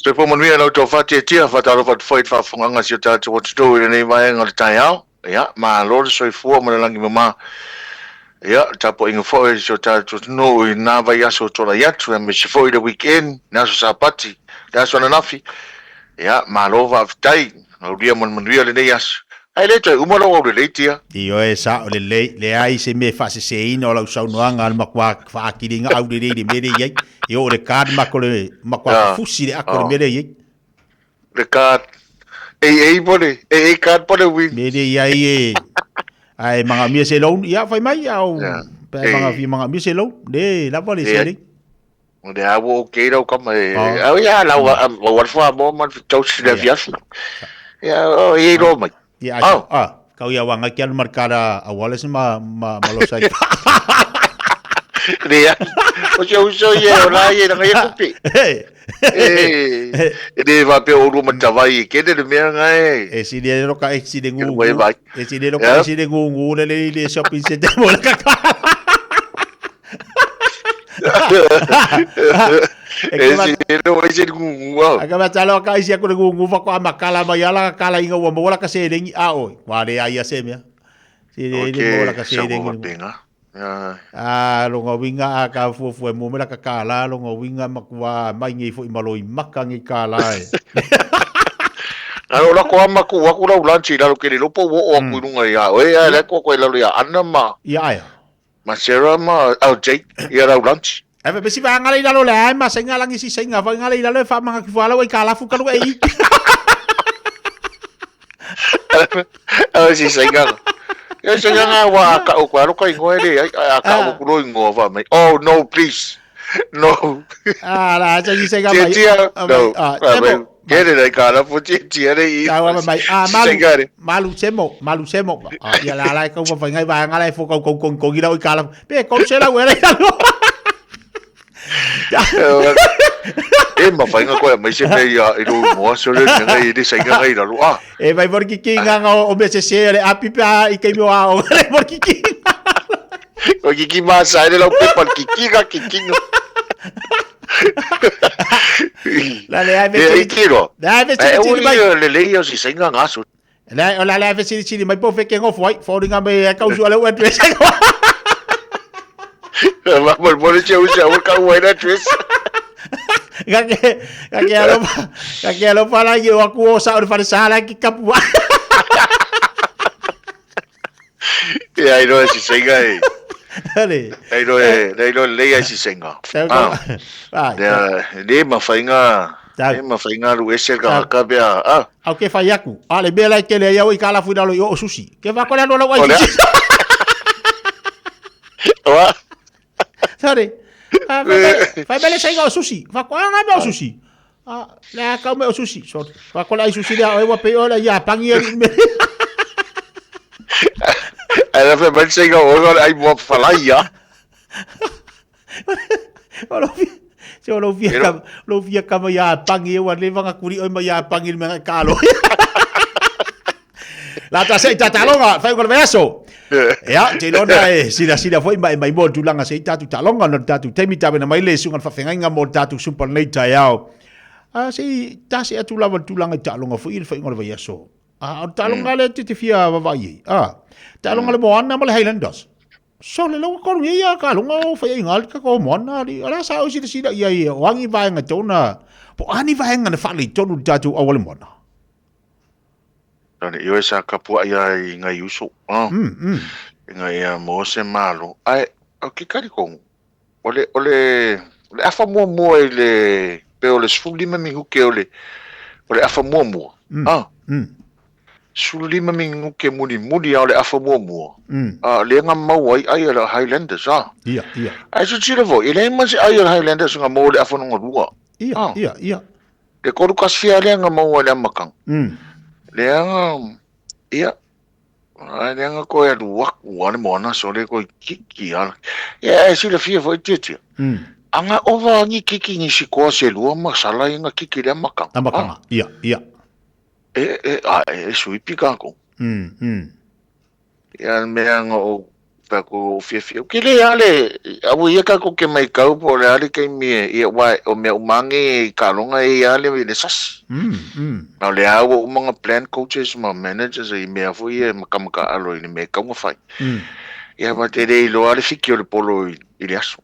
Se po man mia lo to fa tia fa taro fa foi fa funga si ta to to ni mai ngal tai au. Ya, ma lo so fu mo langi mama. Ya, ta po inga foi so ta to no na vai aso to la ya tu me se foi the weekend na so sapati. Da so na nafi. Ya, ma lo va tai. O dia mon mon le yas. Ai le toi umolo o le tia. Io e sa o le ai se me fa se ino la usau no anga ma kwa fa kiringa au de me ye. Io le card ma kwa fusi le akore me ye. Le card pole card pole win. Me ye ye. Ai manga mi se lo ya fai mai au. Pe manga mi se lo. De la pole se ri. De awo okay do kam au ya la wa fa mo man to se de vias. Ya o e ro mai. Ya kau ya wanga kian markara awales ma lo sai. Dia. O ye ora ye na ye kupi. De va pe o ruma tavai ke de me ngai. E si de ro ka e si de ngu. E si de ro ka si de ngu le shopping center mo la ka. Agama talo ka isi aku ngu fa ko makala mayala kala inga wa mola ka se dengi a oi. Wa de ai semia. Si de mola ka se dengi. Lo ngawinga ka fu mo mela ka kala lo ngawinga makwa mai ngi fu maloi maka ngi kala e. Alo la ko amaku wa ku la ulanchi la lo ke lo po o ku lunga ya. Oi la ko la ya anama. Ya. Masera ma au Jake ya la ulanchi. Ave besi va ngalai la lo la ma senga langi si senga va ngalai la lo fa manga ki fa la wai kala fu ka lo ei. Si senga. Ya senga wa ka o kwa lo ka ingo ele ka o ku lo ingo va mai. Oh no please. No. La sa si senga mai. No. Kere dai kala fu tia dei. Mai malu semo. Ya la ka fa ngai va ngalai fu ko gira o kala. Pe ko se la wele ka lo. Ma fai nga ko mai se me ya i ru mo so le ngai di sai ngai la lu e vai por ki kinga o me se le api pa i ke mo o por ki kinga o ki ma sai le lo pe por ki kinga la le ai me tiro la me le le yo si sai nga ngaso la me se mai po fe ke ngo foi fo ringa me ka usu le o dress ma mo le che usa o ka o dress Kake alo pala yo aku sa ur sala ki kapua. Ya iro si senga e. Iro le si senga. De ma fainga. De ma fainga lu ese ka bia. Au ke fai aku. Ale bela ke le yo i kala fu dalo yo sushi. Ke va ko le no wa sushi. Wa. Sorry. Fai bele sai o sushi. Fa ko nga me o sushi. La ka me o sushi. So fa ko la sushi da o wa pe o la ya pangi me. Ala fe bele sai o ai mo fala ya. Lo via ka ya pangi wa le vanga kuri o ma ya pangi me ka lo. La ta sei ta talonga, fai ko verso. Ya, te lona e sida foi mai mo tulanga sei tatu talonga no tatu temi tabe na mai le sunga fa fenga mo tatu super nei ta yao. Sei ta se atulava tulanga talonga foi il fai ngol verso. Talonga le te fia va vai. Talonga le mo ana mo le Highlanders. So le lo ko ngi ya ka longa fai ngal ka ko mo na di ala sa o sida ia wangi vai nga tona. Po ani vai nga na fa le tonu tatu awale mo na. Yo esa kapua ia i ngai uso. Ngai mo se malo. Ai o ki kari kong. Ole afa mo ele pe ole sulima mi huke ole afa mo. Sulima mi huke muni ole afa mo. Le nga mau ai ala Highlanders Iya. Ai so tira vo. Ele mas ai ala Highlanders nga mo ole afa no rua. Iya. Le koru kasfia le nga mau ole makang. Leanga ia leanga ko ya luak wan mona so le ko kiki ala ya si le fia foi tete anga ova ni kiki ni siko se lu ma sala inga kiki le makang iya sui pika ko ya meanga o pa ko fia ke le ale awu ia ka ko ke mai kau po le ale ke mi ia wa o me umangi ka longa ia ale le sas na le awu mga plan coaches ma managers i me afu ia makamaka alo ni me ka mo fai ia ba te le lo ale fikio le polo i le aso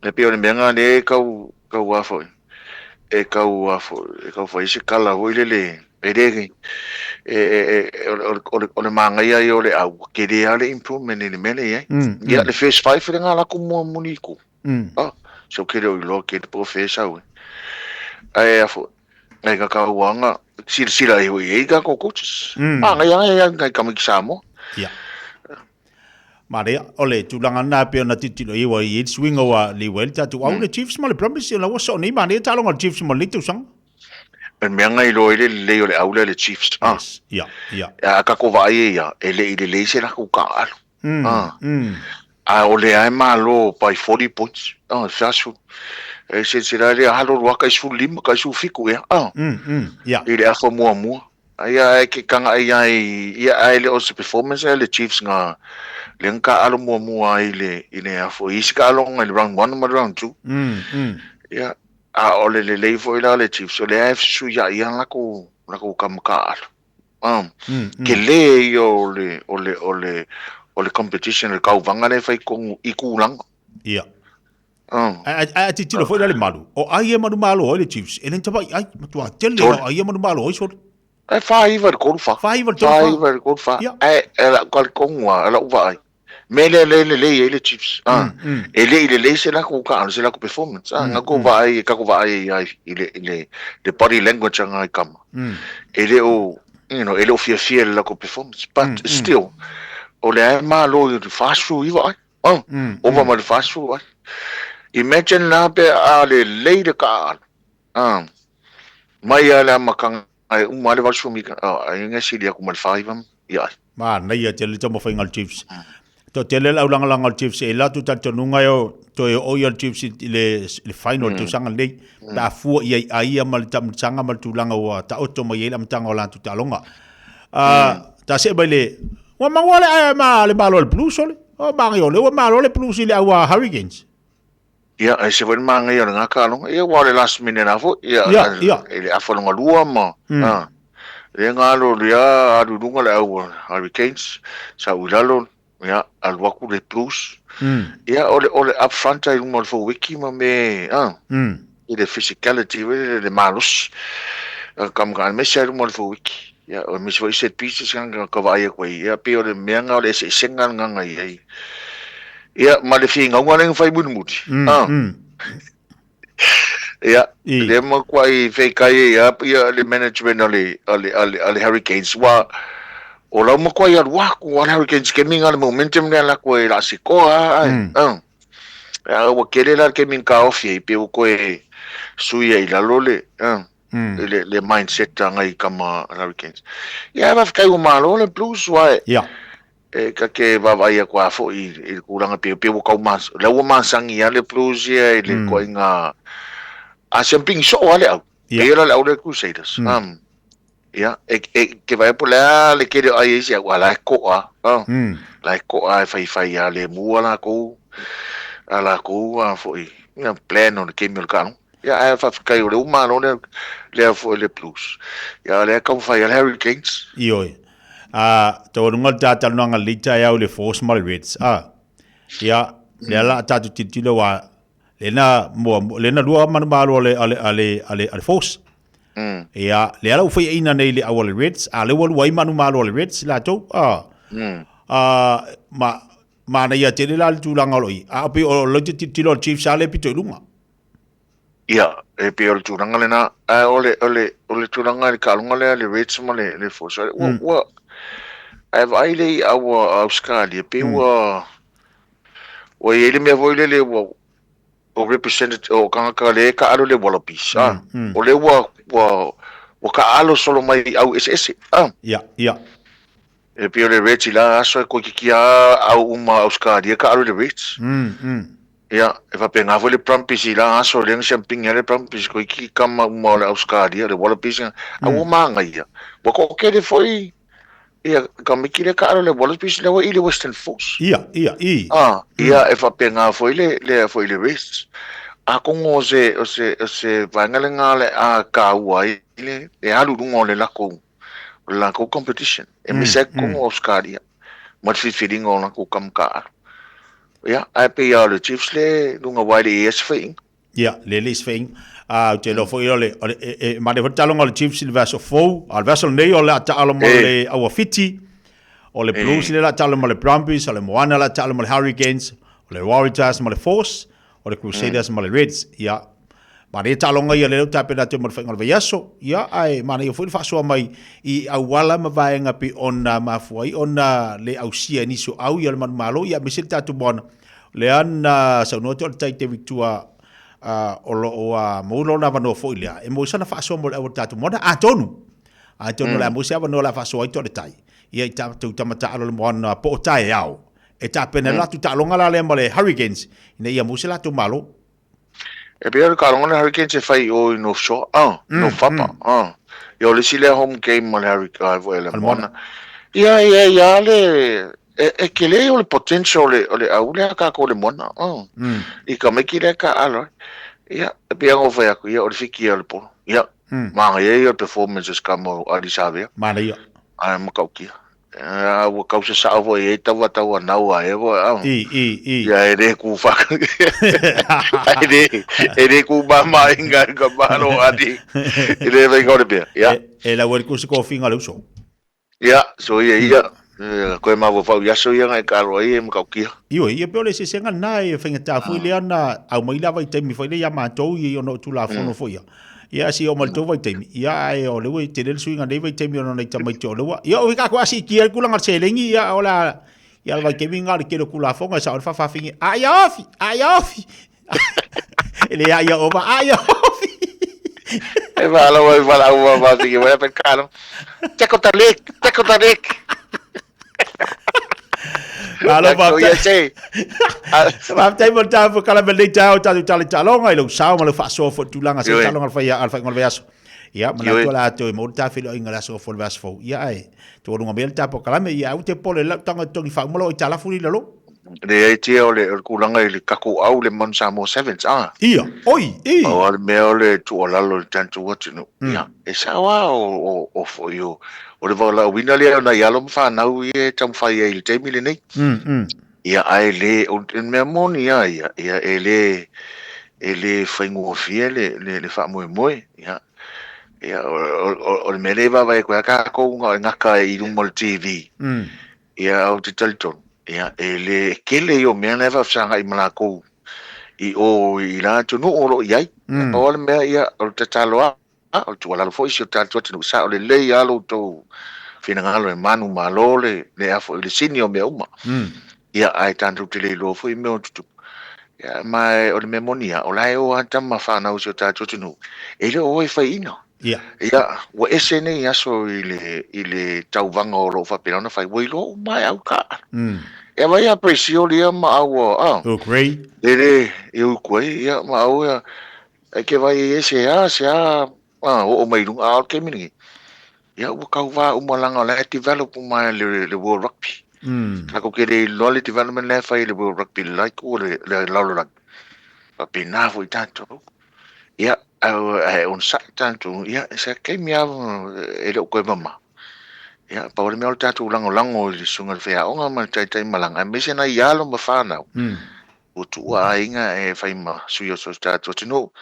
le pe o le menga le kau wa foi e kau fai se kala ho le e o le manga ia o le au ke le ale improvement ni mele ia ia le first five le ngala ku mo muniku so ke le lo ke professor ai afo ai ka wanga sila i ka ko coaches nga ia ngai ka mi samo ia Maria, ole tulanga na pe na titilo i wa i swing wa li wel tatu au le Chiefs mo le promise la was so ni mane talo ngal Chiefs mo le tu sang en me ngai lo le au le Chiefs ia ka ko vai ia ele le se la ku ka ole ai malo by 40 points fasu se sira le halo wa ka su lim ka su fiku ia ia ile afo mo ia ke kanga ia le os performance le Chiefs nga lenka alo mo ai le afo iska alo ngai round 1 ma round 2 ia ole le fo ila le Chiefs ole af su ia la ko kamka ke le yo ole competition le kau vanga le fai ko ikulang ia a titilo foi le malu o ai malu malo le Chiefs ele tapa ai matua tele ai malu malo o so ai five ko fa ai ela qual kongwa ela vai mele le Chiefs ele se la ko ka se la ko performance nga ko vai ka ko vai ai ile the body language nga kam ele o ele o fia la ko performance but still ole malo fast food vai over mal fast food imagine na pe ale leide ka mai ala makang ai umale va sumi ai nga silia ko mal five ia ma na ia tele tomo final Chiefs to tele la langa Chiefs e la tu tanunga yo to o yo Chiefs le final tu sanga le ta fu ia ai mal tam sanga mal tu langa wa ta oto mo yela mtanga ola tu talonga ta se bele wa mangole ai ma le malo le plus ole o mario le wa malo le plus ile awa Hurricanes ia ai se ven manga ia nga kalonga ia wa le last minute na fu ia ele afo nga lua ma le ngalo ia adu dunga le awa Hurricanes sa ulalo ia al waku le plus ia ole up front ai mo fo wiki ma me ile physicality le malus kam kan me ser mo fo wiki ia o mis foi set pieces nga ka vai ko ia pe ole menga ole se senga nga ai ia ma le finga nga le fai muti ia le mo kwai fe kai ia le management ole Hurricanes wa o la mo ko ia wa ko Hurricanes ke minga le momentum le la ko la sikoa wa kele la ke min ka ofi pe ko suia ila lole le mindset ngai kama Hurricanes ia va kai o malo le plus wa ia ka ke va vai ko afo i kuranga pe ko mas le o masangi ia le plus ia le ko inga a sempre so ale au era la ole Crusaders ia ke vai por lá le que ai esse ala ko la ko ai fai ale mu ala ko foi ia pleno que me cano ia ai fa kai o humano le foi le plus ia le como fai al Hurricanes ioi to ngal tata nanga lita ya le force mal Reds ia le la tatu titilo wa lena lua malo ale force ia le ala foi ina nei le awal Reds ale wal wai manu malo le Reds la to ma na ia tele la tu langa loi pe o lo tilo Chiefs ale pito lunga ia pe o tu langa lena ole tu langa le kalunga le Reds ma le force wa ai vai le awa Australia pe wa ele me voile le o representative o kanga le ka alo le Wallabies o le wa ka alo solo mai au SS ia e pe le Reds la aso ko kikia au Australia ka alo le Reds ia e va penga le Brumbies la aso le champing le Brumbies ko ki kama le Australia le Wallabies au manga ia wa ko ke le foi ia ka mikile ka alo le bolas pis le wa ile Western Force Ia. ia e fa penga foi le race a kongo se vangale ngale a ka wai ile e alu ngole la ko competition e mi se kongo Oscaria mat feeding on ko kam ka ia ai pe ia le Chiefs le lunga wai le fing ia le sfing te lo foi ole ma de talong le Chiefs le verso fo al verso nei ole ta alo mo le au fiti o le Blues le ta alo mo le Brumbies o le Moana la ta alo mo le Hurricanes o le Warriors mo le Force o le Crusaders mo le Reds ia ma de talong ia le ta pe na te mo fenga le yaso ia ai ma ne foi fa so mai I au wala ma vaenga pi ona ma foi ona le au sia ni so au ia le man malo ia misil ta tu bon le ana sa no te te victua o lo o mo lo na vano foi le e mo sana fa so mo le tatu mo a tonu la mo sia vano la fa so to le tai ia ta tu tamata alo le mo na po tai au e ta penela tu ta longa la le mo le Hurricanes ina ia mo sila tu malo e bia ka longa Hurricanes e fai o no show no fapa yo le sile home game mo le Hurricanes vo le mo ia le e ke le o le potential o le au le ka ko le mona I ka me ki le ka alo ia pe ngo fa ia o le fiki o le po ia ma ia performances ka mo ali sabe ma ia ai mo ka ki o ka sa vo e tava na wa e vo ia e ku fa e ku ba ma inga ka ba no adi e ve go le pe ia e la wel ku se ko finga le so ia so ia ko ma vo fa ia so ia ngai ka ro ia mo ka ki ia pe le se senga na e fenga ta fu le ana au mai la vai te mi foi le ya ma to i no tu la fono foi ia si o mal to vai te mi ia e o le we te le suinga le vai te mi no nei ta mai to le wa ia o ka ko asi ki ku la se lengi ia ola ia vai ke minga le ke ku la fonga sa fa fa fingi ai ofi ele ia o va ai ofi e va la va si que voy a pescar checo talik Alo va te. Va te mo ta fo kala me ta o ta ta longa I lo sa mo le fa so fo tu langa se ta longa fa ia alfa ngol veaso. Ia ma na tola to mo ta filo inga la so fo veaso fo. Ia ai. To longa bel ta po kala me ia u te pole la tanga to fa mo lo ta la furi lo. Le te o le kulanga I le kako au le mon samo sevens Ia. Oi. O le me o le tu ola lo tanto what no. Ia. E sa wa o fo yo. O le vala wina le na yalo fa na u e tam fa ye te mile nei ia ai le o me moni ia ele foi ngo fiele le fa mo ia o me le va vai ka ko nga ka I mo TV ia o te telton ia ele kele yo me na va sanga I mala ko I o I la tu no o ia o le me ia o te taloa o tu ala foi si o tanto tu sa o le alo to fina ngalo e manu malo le afo le sinio me uma ia ai tanto te le lo foi me o tu ia mai o le memonia o lai o anta ma fa na o si o tanto tu e le o e fai ino ia o ese nei aso I le tau vanga o lo fa pena fai wo lo mai au ka e vai a presio le ma au o grey ele eu coi ia ma au e ke vai ese o mai lunga al ke mini ia o ka va o malanga le develop mai le World Rugby ako ke le lole development le fai le World Rugby like o le laula pa pina foi tanto ia on sa tanto ia sa ke mia e le ko mama ia pa le mia tanto lango le sunga fe o nga ma tai malanga me se na ia lo ma fa na o tu inga e fai ma suyo so stato no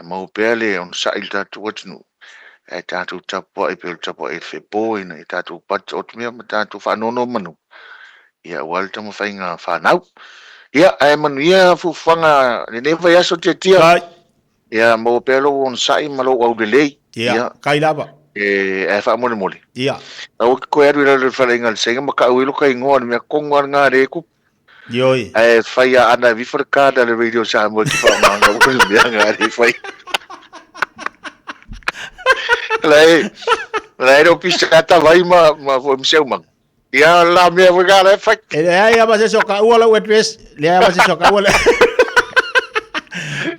ma pele on sa il tatu watnu e tatu tapo e pel tapo e fe boy na tatu pat ot me tatu fa no manu ia walta mo fainga fa nau ia e manu ia fu fanga ne vai aso te tia ia mo pelo on sa I malo au de lei ia kai lava e fa mo mole ia au ko e le fainga se ma ka uilo kai ngor me kongor ngare ku Yoi. E fai ana vi forcada le radio sa mo ti fa manga o le ngare fai Lei o piscata vai ma vo mseu mang. Ia la me vegala fai. E ai ama se soka ua la wetwes, le ai ama se soka ua.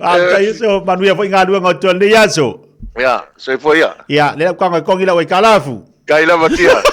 Aka iso manuia foi ngadu ngoto le yaso. Ya, so foi ya. Ya, le kwa ngai kongi la wai kalafu. Kai la matia.